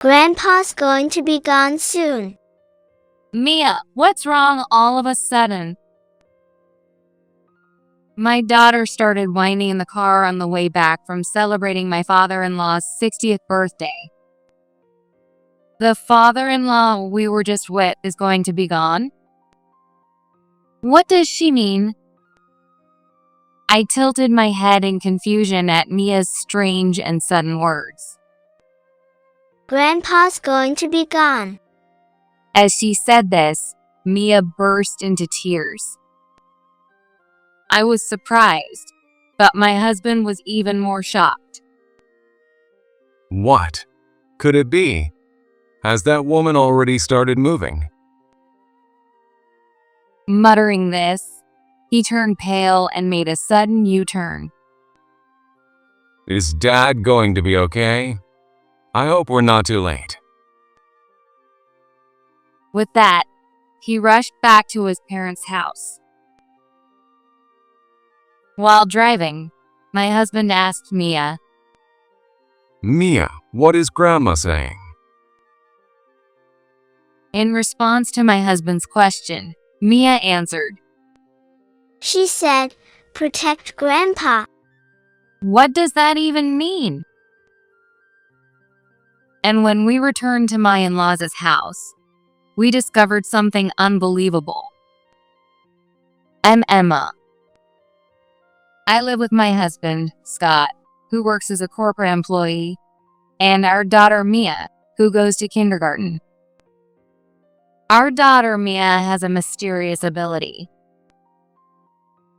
Grandpa's going to be gone soon. Mia, what's wrong all of a sudden? My daughter started whining in the car on the way back from celebrating my father-in-law's 60th birthday. The father-in-law we were just with is going to be gone? What does she mean? I tilted my head in confusion at Mia's strange and sudden words. Grandpa's going to be gone. As she said this, Mia burst into tears. I was surprised, but my husband was even more shocked. What could it be? Has that woman already started moving? Muttering this, he turned pale and made a sudden U-turn. Is Dad going to be okay? I hope we're not too late. With that, he rushed back to his parents' house. While driving, my husband asked Mia, Mia, what is Grandma saying? In response to my husband's question, Mia answered, She said, protect Grandpa. What does that even mean? And when we returned to my in-laws' house, we discovered something unbelievable. I'm Emma. I live with my husband, Scott, who works as a corporate employee, and our daughter, Mia, who goes to kindergarten. Our daughter, Mia, has a mysterious ability.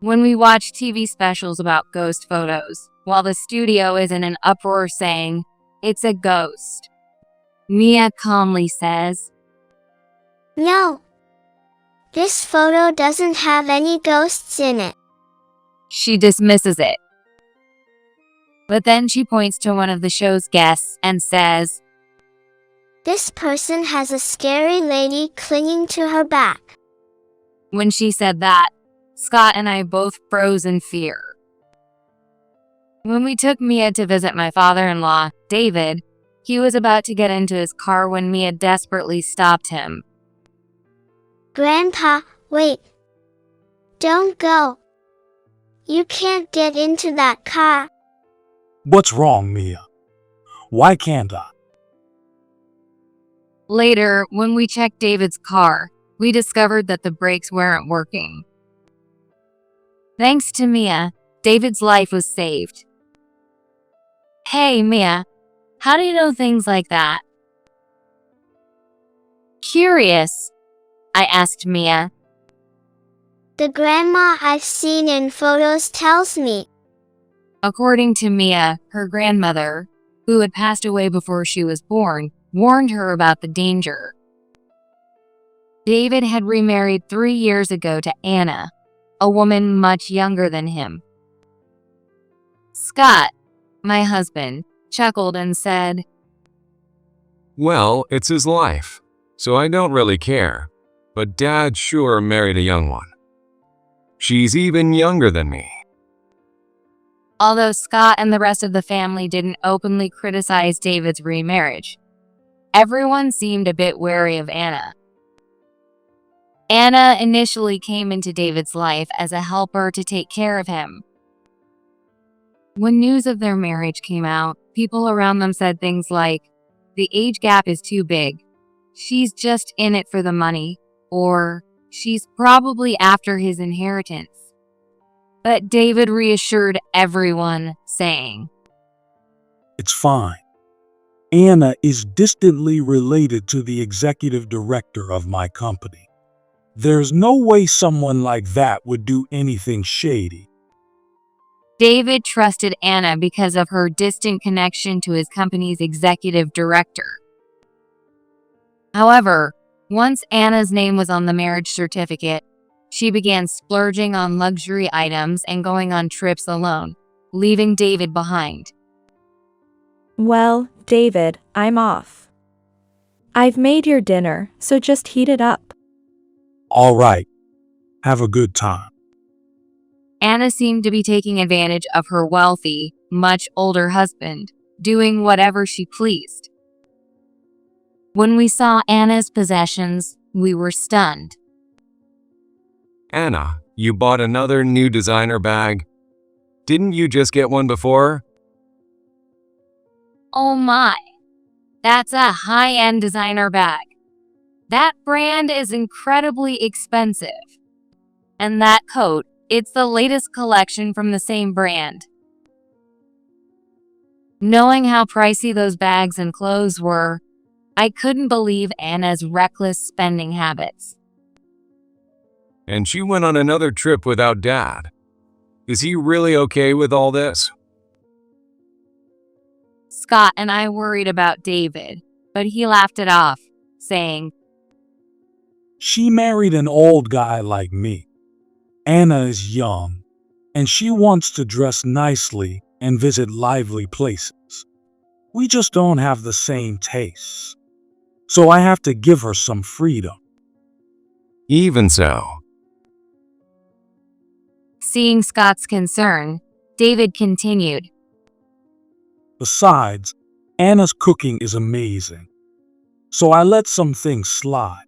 When we watch TV specials about ghost photos, while the studio is in an uproar saying, "It's a ghost," Mia calmly says, No. This photo doesn't have any ghosts in it. She dismisses it. But then she points to one of the show's guests and says, This person has a scary lady clinging to her back. When she said that, Scott and I both froze in fear. When we took Mia to visit my father-in-law, David, he was about to get into his car when Mia desperately stopped him. Grandpa, wait. Don't go. You can't get into that car. What's wrong, Mia? Why can't I? Later, when we checked David's car, we discovered that the brakes weren't working. Thanks to Mia, David's life was saved. Hey, Mia, how do you know things like that? Curious, I asked Mia. The grandma I've seen in photos tells me. According to Mia, her grandmother, who had passed away before she was born, warned her about the danger. David had remarried 3 years ago to Anna, a woman much younger than him. Scott, my husband, chuckled and said, Well, it's his life, so I don't really care. But Dad sure married a young one. She's even younger than me. Although Scott and the rest of the family didn't openly criticize David's remarriage, everyone seemed a bit wary of Anna. Anna initially came into David's life as a helper to take care of him. When news of their marriage came out, people around them said things like, "The age gap is too big. She's just in it for the money," or "She's probably after his inheritance." But David reassured everyone, saying, It's fine. Anna is distantly related to the executive director of my company. There's no way someone like that would do anything shady. David trusted Anna because of her distant connection to his company's executive director. However, once Anna's name was on the marriage certificate, she began splurging on luxury items and going on trips alone, leaving David behind. Well, David, I'm off. I've made your dinner, so just heat it up. All right. Have a good time. Anna seemed to be taking advantage of her wealthy, much older husband, doing whatever she pleased. When we saw Anna's possessions, we were stunned. Anna, you bought another new designer bag? Didn't you just get one before? Oh my, that's a high-end designer bag. That brand is incredibly expensive. And that coat, it's the latest collection from the same brand. Knowing how pricey those bags and clothes were, I couldn't believe Anna's reckless spending habits. And she went on another trip without Dad. Is he really okay with all this? Scott and I worried about David, but he laughed it off, saying, She married an old guy like me. Anna is young, and she wants to dress nicely and visit lively places. We just don't have the same tastes. So I have to give her some freedom. Even so. Seeing Scott's concern, David continued, Besides, Anna's cooking is amazing. So I let some things slide.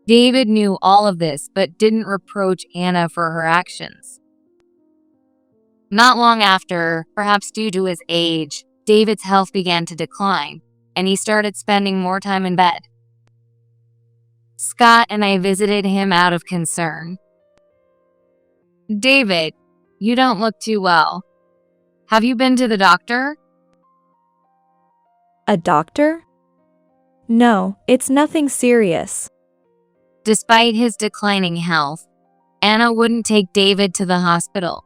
David knew all of this but didn't reproach Anna for her actions. Not long after, perhaps due to his age, David's health began to decline, and he started spending more time in bed. Scott and I visited him out of concern. David, you don't look too well. Have you been to the doctor? A doctor? No, it's nothing serious. Despite his declining health, Anna wouldn't take David to the hospital.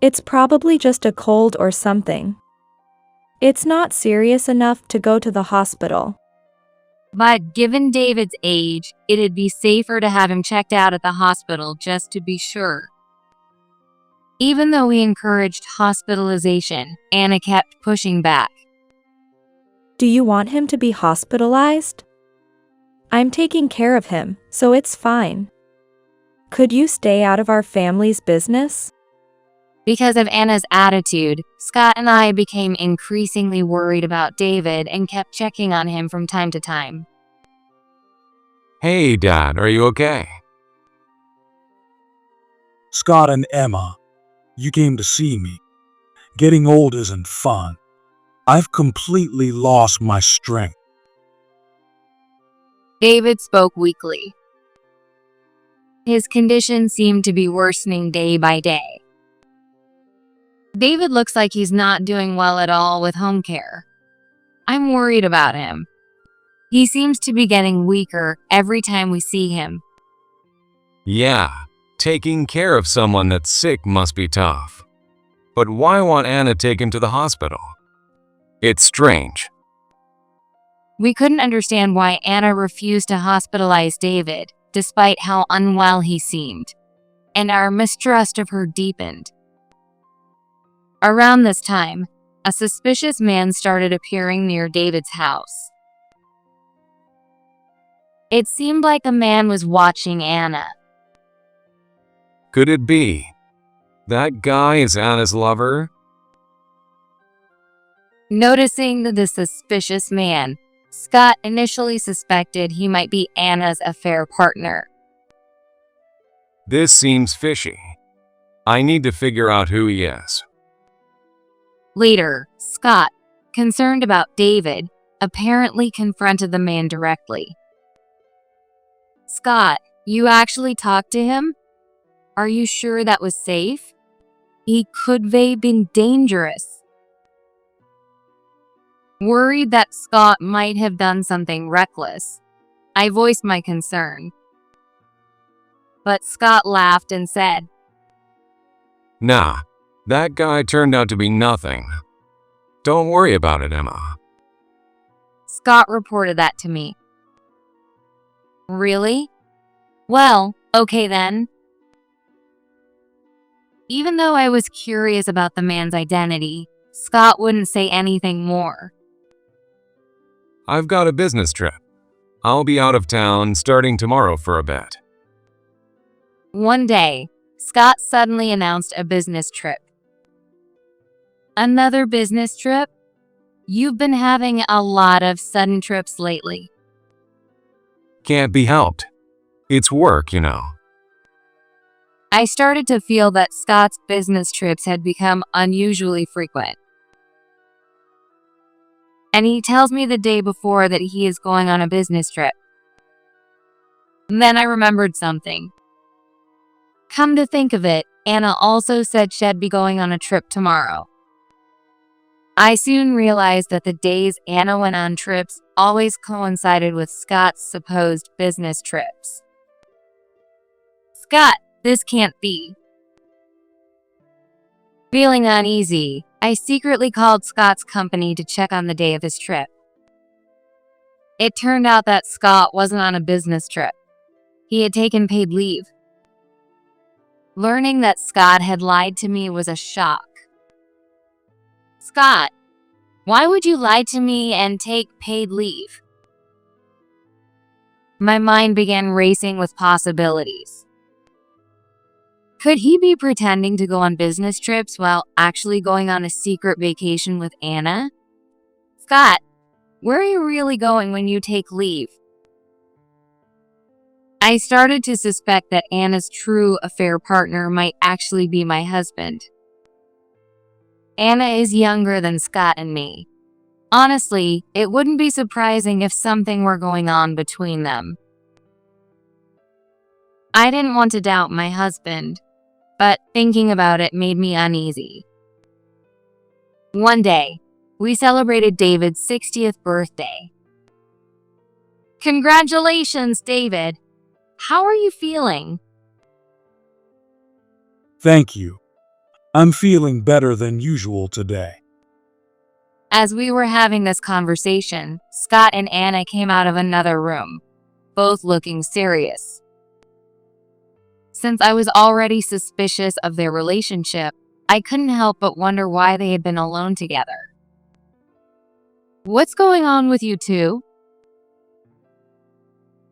It's probably just a cold or something. It's not serious enough to go to the hospital. But given David's age, it'd be safer to have him checked out at the hospital just to be sure. Even though we encouraged hospitalization, Anna kept pushing back. Do you want him to be hospitalized? I'm taking care of him, so it's fine. Could you stay out of our family's business? Because of Anna's attitude, Scott and I became increasingly worried about David and kept checking on him from time to time. Hey, Dad, are you okay? Scott and Emma, you came to see me. Getting old isn't fun. I've completely lost my strength. David spoke weakly. His condition seemed to be worsening day by day. David looks like he's not doing well at all with home care. I'm worried about him. He seems to be getting weaker every time we see him. Yeah, taking care of someone that's sick must be tough. But why want Anna taken to the hospital? It's strange. We couldn't understand why Anna refused to hospitalize David, despite how unwell he seemed, and our mistrust of her deepened. Around this time, a suspicious man started appearing near David's house. It seemed like the man was watching Anna. Could it be? That guy is Anna's lover? Noticing the suspicious man, Scott initially suspected he might be Anna's affair partner. This seems fishy. I need to figure out who he is. Later, Scott, concerned about David, apparently confronted the man directly. Scott, you actually talked to him? Are you sure that was safe? He could have been dangerous. Worried that Scott might have done something reckless, I voiced my concern. But Scott laughed and said, Nah, that guy turned out to be nothing. Don't worry about it, Emma. Scott reported that to me. Really? Well, okay then. Even though I was curious about the man's identity, Scott wouldn't say anything more. I've got a business trip. I'll be out of town starting tomorrow for a bit. One day, Scott suddenly announced a business trip. Another business trip? You've been having a lot of sudden trips lately. Can't be helped. It's work, you know. I started to feel that Scott's business trips had become unusually frequent. And he tells me the day before that he is going on a business trip. And then I remembered something. Come to think of it, Anna also said she'd be going on a trip tomorrow. I soon realized that the days Anna went on trips always coincided with Scott's supposed business trips. Scott, this can't be. Feeling uneasy, I secretly called Scott's company to check on the day of his trip. It turned out that Scott wasn't on a business trip. He had taken paid leave. Learning that Scott had lied to me was a shock. Scott, why would you lie to me and take paid leave? My mind began racing with possibilities. Could he be pretending to go on business trips while actually going on a secret vacation with Anna? Scott, where are you really going when you take leave? I started to suspect that Anna's true affair partner might actually be my husband. Anna is younger than Scott and me. Honestly, it wouldn't be surprising if something were going on between them. I didn't want to doubt my husband, but thinking about it made me uneasy. One day, we celebrated David's 60th birthday. Congratulations, David! How are you feeling? Thank you. I'm feeling better than usual today. As we were having this conversation, Scott and Anna came out of another room, both looking serious. Since I was already suspicious of their relationship, I couldn't help but wonder why they had been alone together. What's going on with you two?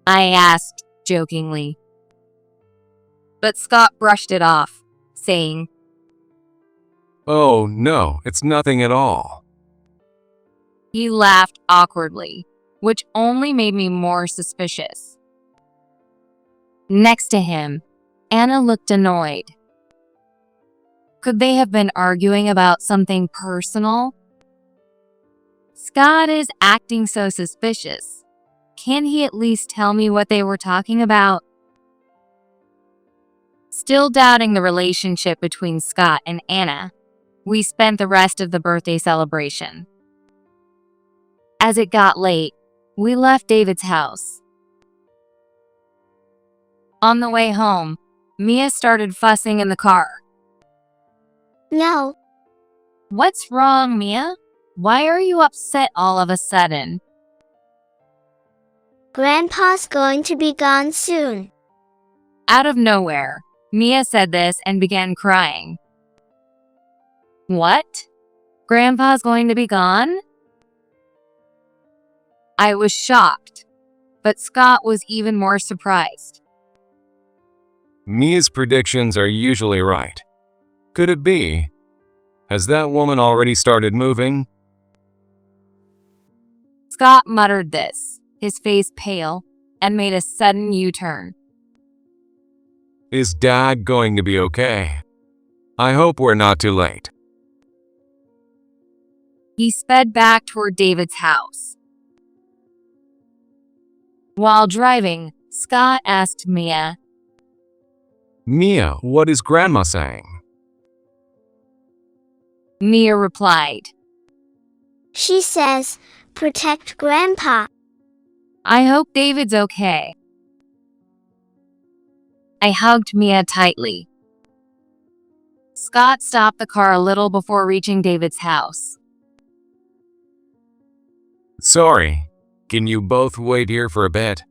I asked jokingly. But Scott brushed it off, saying, Oh, no, it's nothing at all. He laughed awkwardly, which only made me more suspicious. Next to him, Anna looked annoyed. Could they have been arguing about something personal? Scott is acting so suspicious. Can he at least tell me what they were talking about? Still doubting the relationship between Scott and Anna, we spent the rest of the birthday celebration. As it got late, we left David's house. On the way home, Mia started fussing in the car. No, What's wrong, Mia? Why are you upset all of a sudden? Grandpa's going to be gone soon. Out of nowhere, Mia said this and began crying. What? Grandpa's going to be gone? I was shocked, but Scott was even more surprised. Mia's predictions are usually right. Could it be? Has that woman already started moving? Scott muttered this, his face pale, and made a sudden U-turn. Is Dad going to be okay? I hope we're not too late. He sped back toward David's house. While driving, Scott asked Mia, Mia, what is Grandma saying? Mia replied, She says, protect Grandpa. I hope David's okay. I hugged Mia tightly. Scott stopped the car a little before reaching David's house. Sorry, can you both wait here for a bit?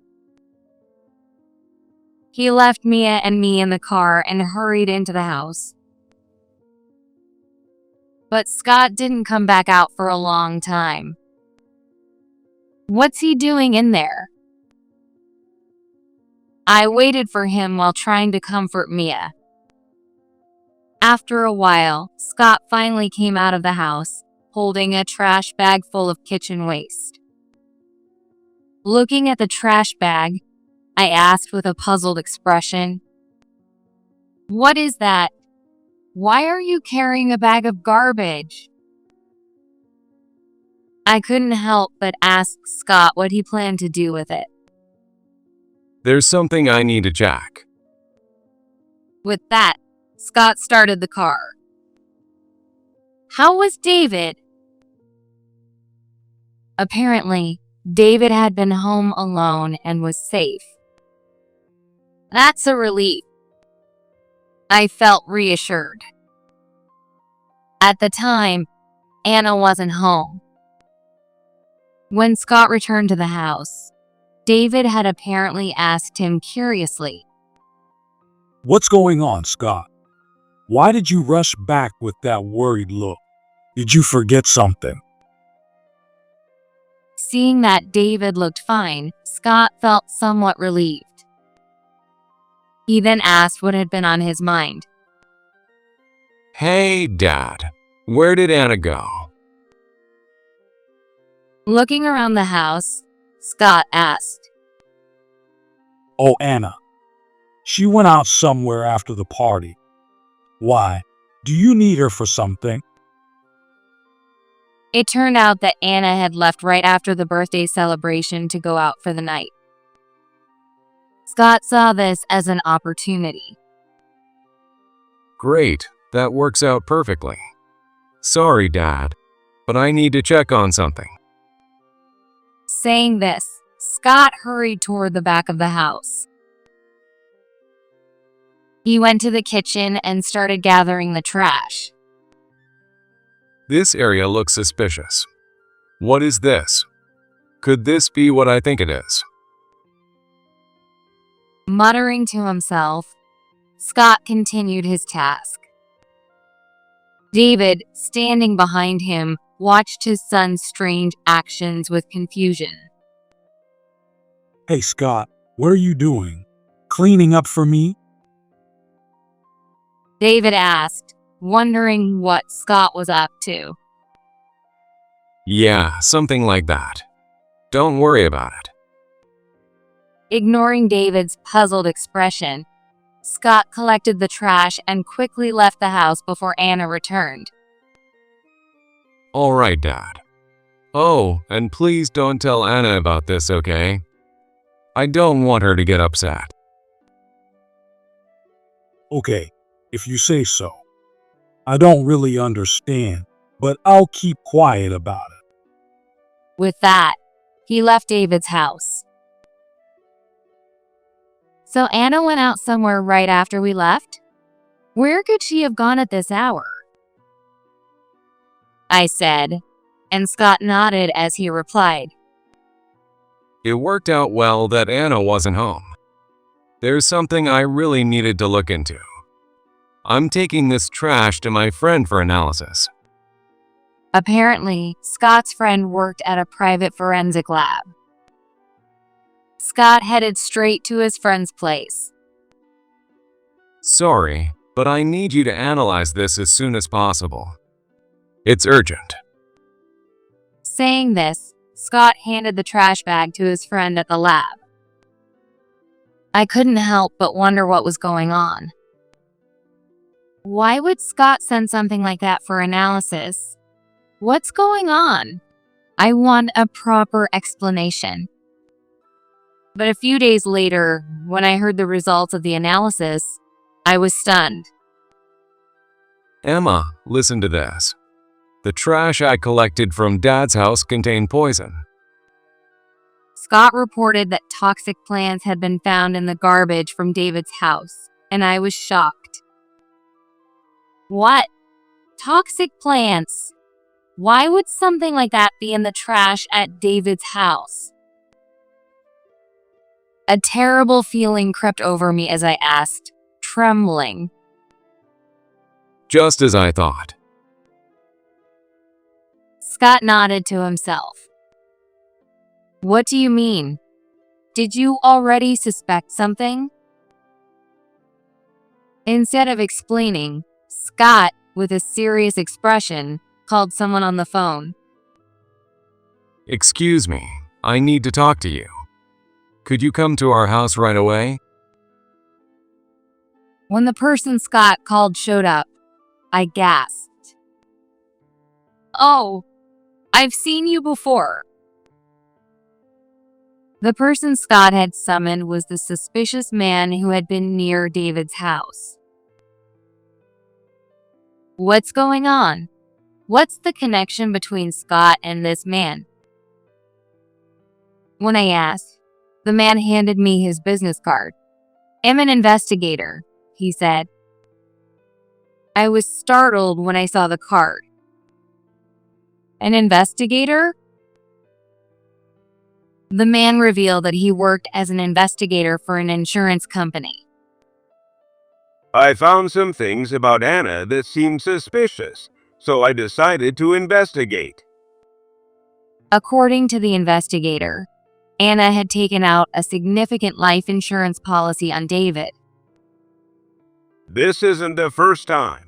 He left Mia and me in the car and hurried into the house. But Scott didn't come back out for a long time. What's he doing in there? I waited for him while trying to comfort Mia. After a while, Scott finally came out of the house, holding a trash bag full of kitchen waste. Looking at the trash bag, I asked with a puzzled expression, "What is that? Why are you carrying a bag of garbage?" I couldn't help but ask Scott what he planned to do with it. There's something I need to check. With that, Scott started the car. How was David? Apparently, David had been home alone and was safe. That's a relief. I felt reassured. At the time, Anna wasn't home. When Scott returned to the house, David had apparently asked him curiously, What's going on, Scott? Why did you rush back with that worried look? Did you forget something? Seeing that David looked fine, Scott felt somewhat relieved. He then asked what had been on his mind. Hey, Dad, where did Anna go? Looking around the house, Scott asked, Oh, Anna. She went out somewhere after the party. Why? Do you need her for something? It turned out that Anna had left right after the birthday celebration to go out for the night. Scott saw this as an opportunity. Great, that works out perfectly. Sorry, Dad, but I need to check on something. Saying this, Scott hurried toward the back of the house. He went to the kitchen and started gathering the trash. This area looks suspicious. What is this? Could this be what I think it is? Muttering to himself, Scott continued his task. David, standing behind him, watched his son's strange actions with confusion. Hey, Scott, what are you doing? Cleaning up for me? David asked, wondering what Scott was up to. Yeah, something like that. Don't worry about it. Ignoring David's puzzled expression, Scott collected the trash and quickly left the house before Anna returned. All right, Dad. Oh, and please don't tell Anna about this, okay? I don't want her to get upset. Okay, if you say so. I don't really understand, but I'll keep quiet about it. With that, he left David's house. So Anna went out somewhere right after we left? Where could she have gone at this hour? I said, and Scott nodded as he replied. It worked out well that Anna wasn't home. There's something I really needed to look into. I'm taking this trash to my friend for analysis. Apparently, Scott's friend worked at a private forensic lab. Scott headed straight to his friend's place. Sorry, but I need you to analyze this as soon as possible. It's urgent. Saying this, Scott handed the trash bag to his friend at the lab. I couldn't help but wonder what was going on. Why would Scott send something like that for analysis? What's going on? I want a proper explanation. But a few days later, when I heard the results of the analysis, I was stunned. Emma, listen to this. The trash I collected from Dad's house contained poison. Scott reported that toxic plants had been found in the garbage from David's house, and I was shocked. What? Toxic plants? Why would something like that be in the trash at David's house? A terrible feeling crept over me as I asked, trembling. Just as I thought. Scott nodded to himself. What do you mean? Did you already suspect something? Instead of explaining, Scott, with a serious expression, called someone on the phone. Excuse me, I need to talk to you. Could you come to our house right away? When the person Scott called showed up, I gasped. "Oh, I've seen you before." The person Scott had summoned was the suspicious man who had been near David's house. What's going on? What's the connection between Scott and this man? When I asked, the man handed me his business card. "I'm an investigator," he said. I was startled when I saw the card. An investigator? The man revealed that he worked as an investigator for an insurance company. I found some things about Anna that seemed suspicious, so I decided to investigate. According to the investigator, Anna had taken out a significant life insurance policy on David. This isn't the first time.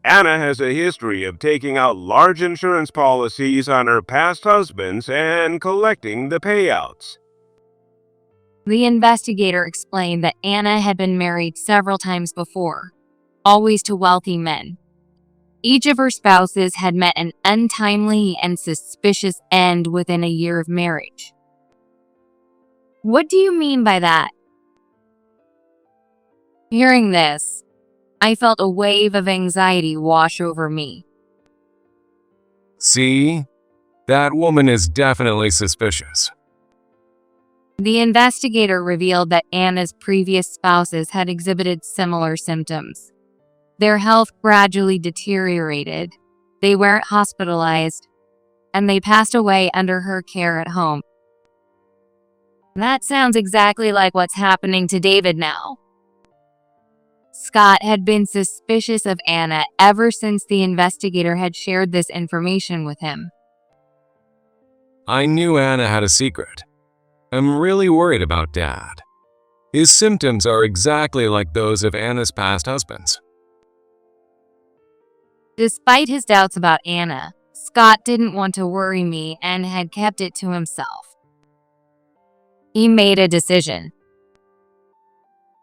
Anna has a history of taking out large insurance policies on her past husbands and collecting the payouts. The investigator explained that Anna had been married several times before, always to wealthy men. Each of her spouses had met an untimely and suspicious end within a year of marriage. What do you mean by that? Hearing this, I felt a wave of anxiety wash over me. See? That woman is definitely suspicious. The investigator revealed that Anna's previous spouses had exhibited similar symptoms. Their health gradually deteriorated, they weren't hospitalized, and they passed away under her care at home. That sounds exactly like what's happening to David now. Scott had been suspicious of Anna ever since the investigator had shared this information with him. I knew Anna had a secret. I'm really worried about Dad. His symptoms are exactly like those of Anna's past husbands. Despite his doubts about Anna, Scott didn't want to worry me and had kept it to himself. He made a decision.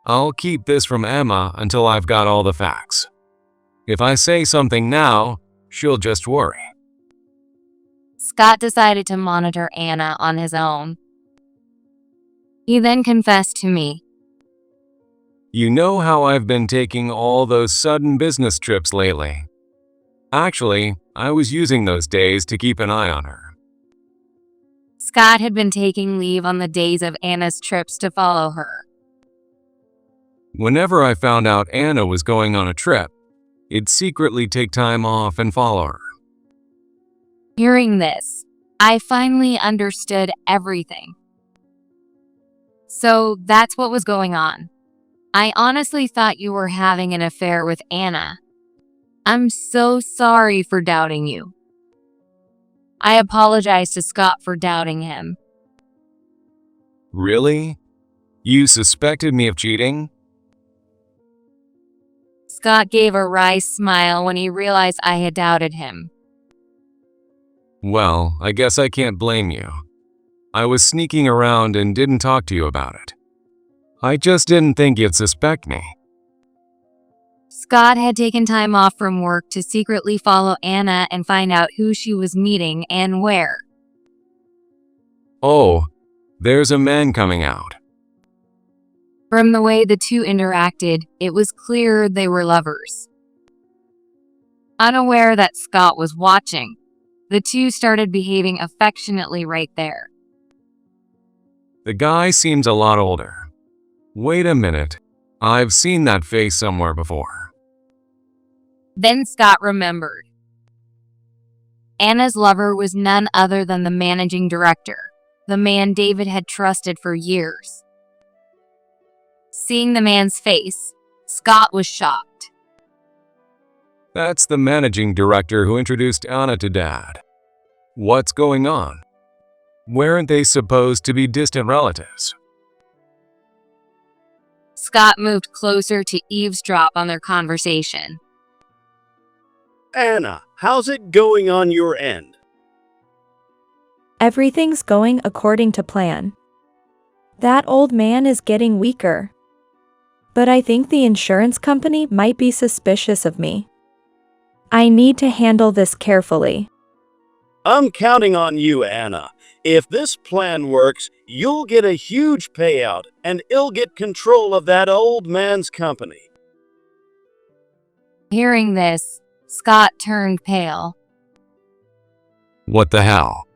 I'll keep this from Emma until I've got all the facts. If I say something now, she'll just worry. Scott decided to monitor Anna on his own. He then confessed to me. You know how I've been taking all those sudden business trips lately? Actually, I was using those days to keep an eye on her. Scott had been taking leave on the days of Anna's trips to follow her. Whenever I found out Anna was going on a trip, I'd secretly take time off and follow her. Hearing this, I finally understood everything. So that's what was going on. I honestly thought you were having an affair with Anna. I'm so sorry for doubting you. I apologized to Scott for doubting him. Really? You suspected me of cheating? Scott gave a wry smile when he realized I had doubted him. Well, I guess I can't blame you. I was sneaking around and didn't talk to you about it. I just didn't think you'd suspect me. Scott had taken time off from work to secretly follow Anna and find out who she was meeting and where. Oh, there's a man coming out. From the way the two interacted, it was clear they were lovers. Unaware that Scott was watching, the two started behaving affectionately right there. The guy seems a lot older. Wait a minute. I've seen that face somewhere before. Then Scott remembered. Anna's lover was none other than the managing director, the man David had trusted for years. Seeing the man's face, Scott was shocked. That's the managing director who introduced Anna to Dad. What's going on? Weren't they supposed to be distant relatives? Scott moved closer to eavesdrop on their conversation. Anna, how's it going on your end? Everything's going according to plan. That old man is getting weaker. But I think the insurance company might be suspicious of me. I need to handle this carefully. I'm counting on you, Anna. If this plan works, you'll get a huge payout, and it'll get control of that old man's company. Hearing this, Scott turned pale. What the hell?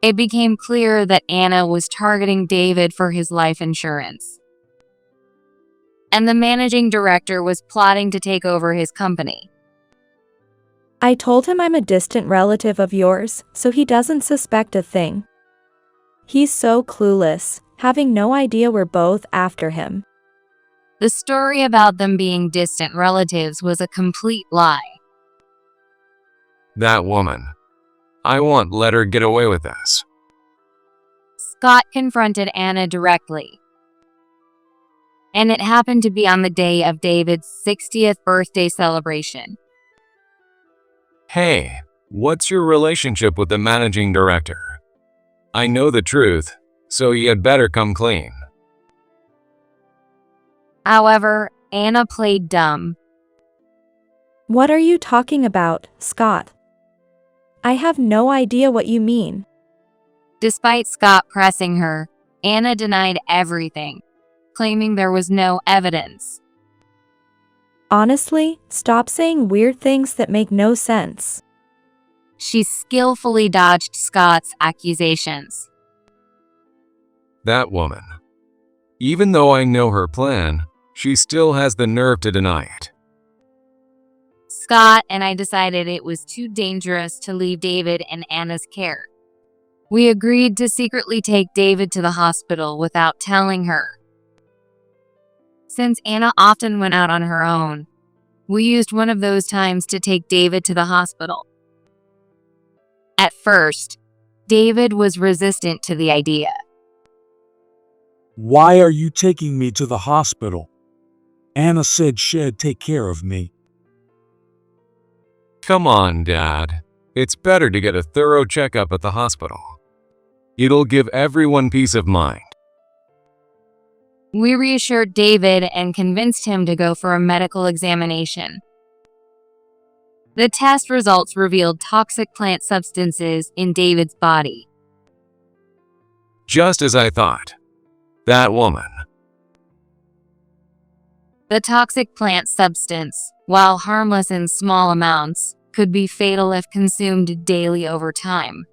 It became clear that Anna was targeting David for his life insurance. And the managing director was plotting to take over his company. I told him I'm a distant relative of yours, so he doesn't suspect a thing. He's so clueless, having no idea we're both after him. The story about them being distant relatives was a complete lie. That woman. I won't let her get away with this. Scott confronted Anna directly. And it happened to be on the day of David's 60th birthday celebration. Hey, what's your relationship with the managing director? I know the truth, so you had better come clean. However, Anna played dumb. What are you talking about, Scott? I have no idea what you mean. Despite Scott pressing her, Anna denied everything, claiming there was no evidence. Honestly, stop saying weird things that make no sense. She skillfully dodged Scott's accusations. That woman. Even though I know her plan, she still has the nerve to deny it. Scott and I decided it was too dangerous to leave David in Anna's care. We agreed to secretly take David to the hospital without telling her. Since Anna often went out on her own, we used one of those times to take David to the hospital. At first, David was resistant to the idea. Why are you taking me to the hospital? Anna said she'd take care of me. Come on, Dad. It's better to get a thorough checkup at the hospital. It'll give everyone peace of mind. We reassured David and convinced him to go for a medical examination. The test results revealed toxic plant substances in David's body. Just as I thought. That woman. The toxic plant substance, while harmless in small amounts, could be fatal if consumed daily over time.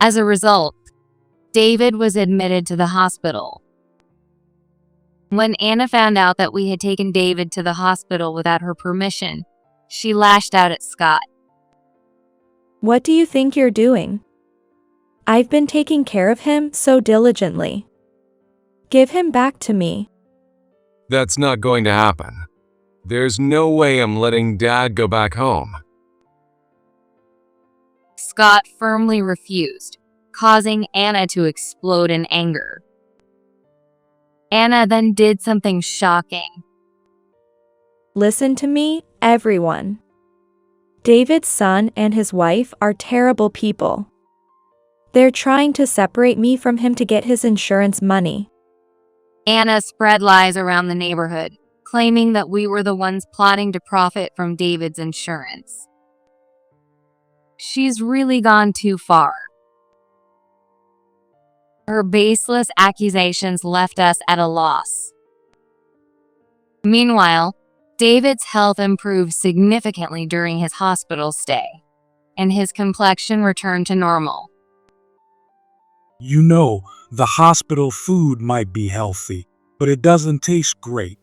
As a result, David was admitted to the hospital. When Anna found out that we had taken David to the hospital without her permission, she lashed out at Scott. What do you think you're doing? I've been taking care of him so diligently. Give him back to me. That's not going to happen. There's no way I'm letting Dad go back home. Scott firmly refused, causing Anna to explode in anger. Anna then did something shocking. Listen to me, everyone. David's son and his wife are terrible people. They're trying to separate me from him to get his insurance money. Anna spread lies around the neighborhood, claiming that we were the ones plotting to profit from David's insurance. She's really gone too far. Her baseless accusations left us at a loss. Meanwhile, David's health improved significantly during his hospital stay, and his complexion returned to normal. You know, the hospital food might be healthy, but it doesn't taste great.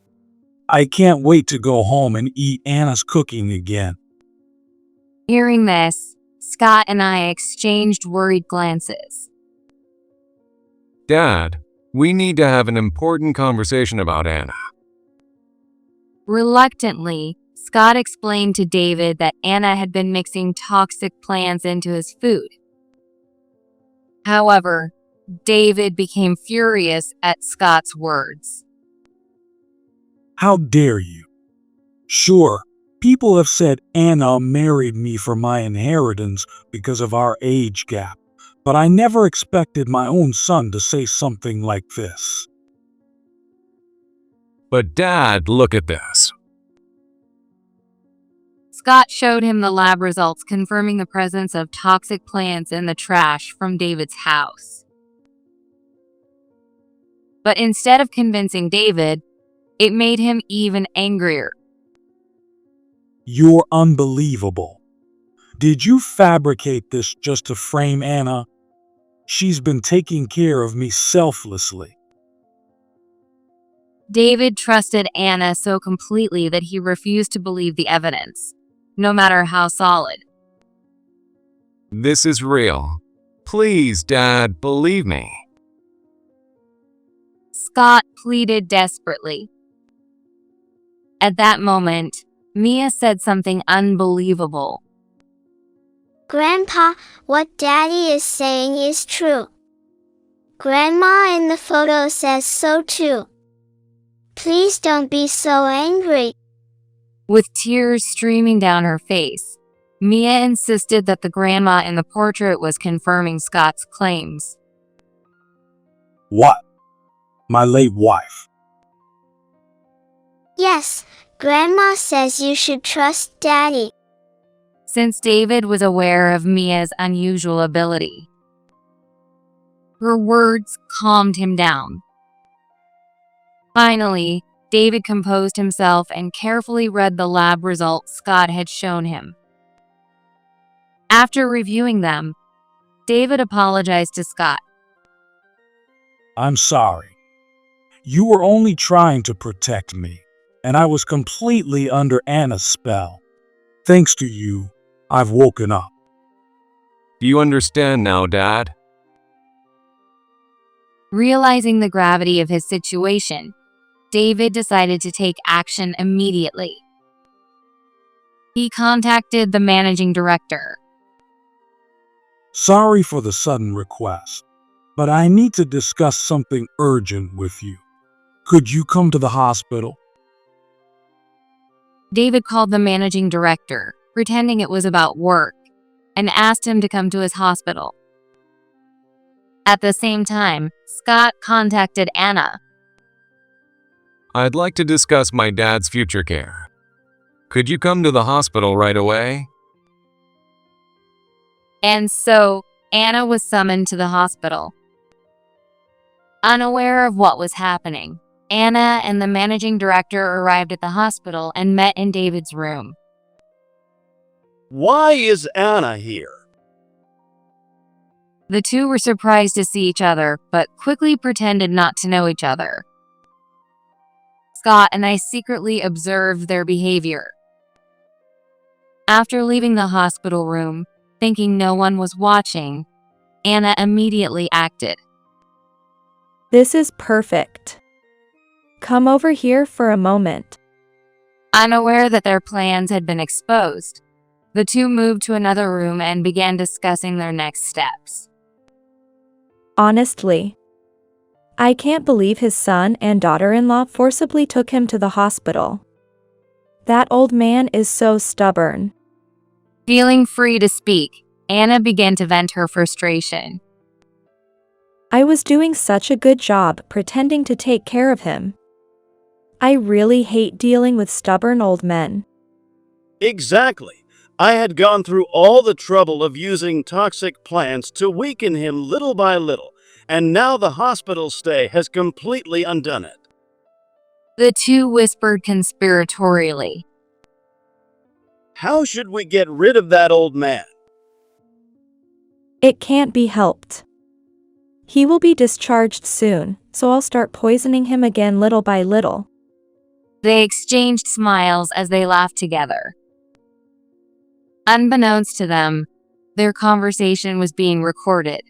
I can't wait to go home and eat Anna's cooking again. Hearing this, Scott and I exchanged worried glances. Dad, we need to have an important conversation about Anna. Reluctantly, Scott explained to David that Anna had been mixing toxic plants into his food. However, David became furious at Scott's words. How dare you? Sure, People have said Anna married me for my inheritance because of our age gap, but I never expected my own son to say something like this. But Dad, look at this. Scott showed him the lab results confirming the presence of toxic plants in the trash from David's house. But instead of convincing David, it made him even angrier. You're unbelievable. Did you fabricate this just to frame Anna? She's been taking care of me selflessly. David trusted Anna so completely that he refused to believe the evidence, no matter how solid. This is real. Please, Dad, believe me. Scott pleaded desperately. At that moment, Mia said something unbelievable. Grandpa, what Daddy is saying is true. Grandma in the photo says so too. Please don't be so angry. With tears streaming down her face, Mia insisted that the grandma in the portrait was confirming Scott's claims. What? My late wife. Yes, Grandma says you should trust Daddy. Since David was aware of Mia's unusual ability, her words calmed him down. Finally, David composed himself and carefully read the lab results Scott had shown him. After reviewing them, David apologized to Scott. I'm sorry. You were only trying to protect me, and I was completely under Anna's spell. Thanks to you, I've woken up. Do you understand now, Dad? Realizing the gravity of his situation, David decided to take action immediately. He contacted the managing director. Sorry for the sudden request, but I need to discuss something urgent with you. Could you come to the hospital? David called the managing director, pretending it was about work, and asked him to come to his hospital. At the same time, Scott contacted Anna. I'd like to discuss my dad's future care. Could you come to the hospital right away? And so, Anna was summoned to the hospital. Unaware of what was happening, Anna and the managing director arrived at the hospital and met in David's room. Why is Anna here? The two were surprised to see each other, but quickly pretended not to know each other. Scott and I secretly observed their behavior. After leaving the hospital room, thinking no one was watching, Anna immediately acted. This is perfect. Come over here for a moment. Unaware that their plans had been exposed, the two moved to another room and began discussing their next steps. Honestly, I can't believe his son and daughter-in-law forcibly took him to the hospital. That old man is so stubborn. Feeling free to speak, Anna began to vent her frustration. I was doing such a good job pretending to take care of him. I really hate dealing with stubborn old men. Exactly. I had gone through all the trouble of using toxic plants to weaken him little by little, and now the hospital stay has completely undone it. The two whispered conspiratorially. How should we get rid of that old man? It can't be helped. He will be discharged soon, so I'll start poisoning him again little by little. They exchanged smiles as they laughed together. Unbeknownst to them, their conversation was being recorded.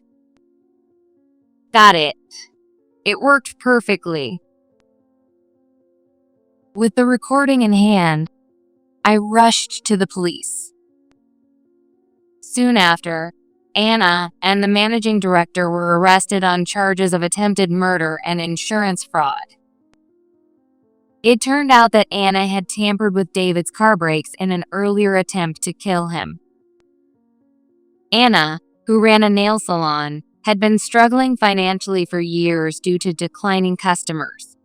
Got it. It worked perfectly. With the recording in hand, I rushed to the police. Soon after, Anna and the managing director were arrested on charges of attempted murder and insurance fraud. It turned out that Anna had tampered with David's car brakes in an earlier attempt to kill him. Anna, who ran a nail salon, had been struggling financially for years due to declining customers.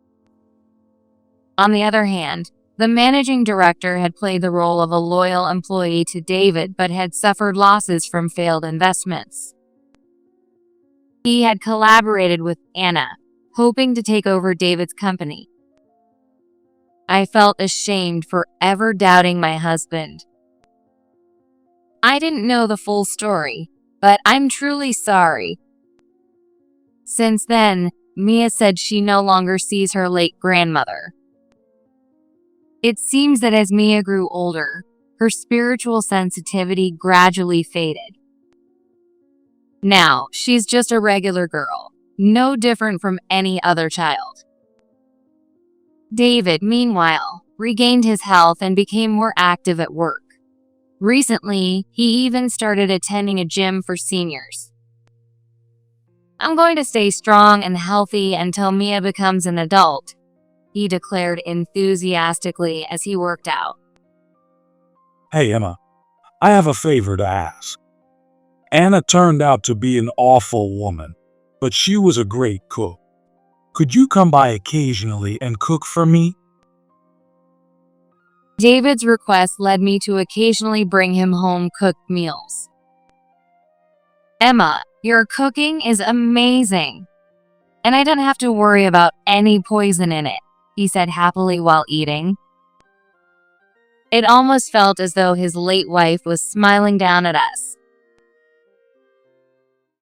On the other hand, the managing director had played the role of a loyal employee to David but had suffered losses from failed investments. He had collaborated with Anna, hoping to take over David's company. I felt ashamed for ever doubting my husband. I didn't know the full story, but I'm truly sorry. Since then, Mia said she no longer sees her late grandmother. It seems that as Mia grew older, her spiritual sensitivity gradually faded. Now, she's just a regular girl, no different from any other child. David, meanwhile, regained his health and became more active at work. Recently, he even started attending a gym for seniors. "I'm going to stay strong and healthy until Mia becomes an adult," he declared enthusiastically as he worked out. Hey, Emma, I have a favor to ask. Anna turned out to be an awful woman, but she was a great cook. Could you come by occasionally and cook for me? David's request led me to occasionally bring him home cooked meals. "Emma, your cooking is amazing, and I don't have to worry about any poison in it," he said happily while eating. It almost felt as though his late wife was smiling down at us.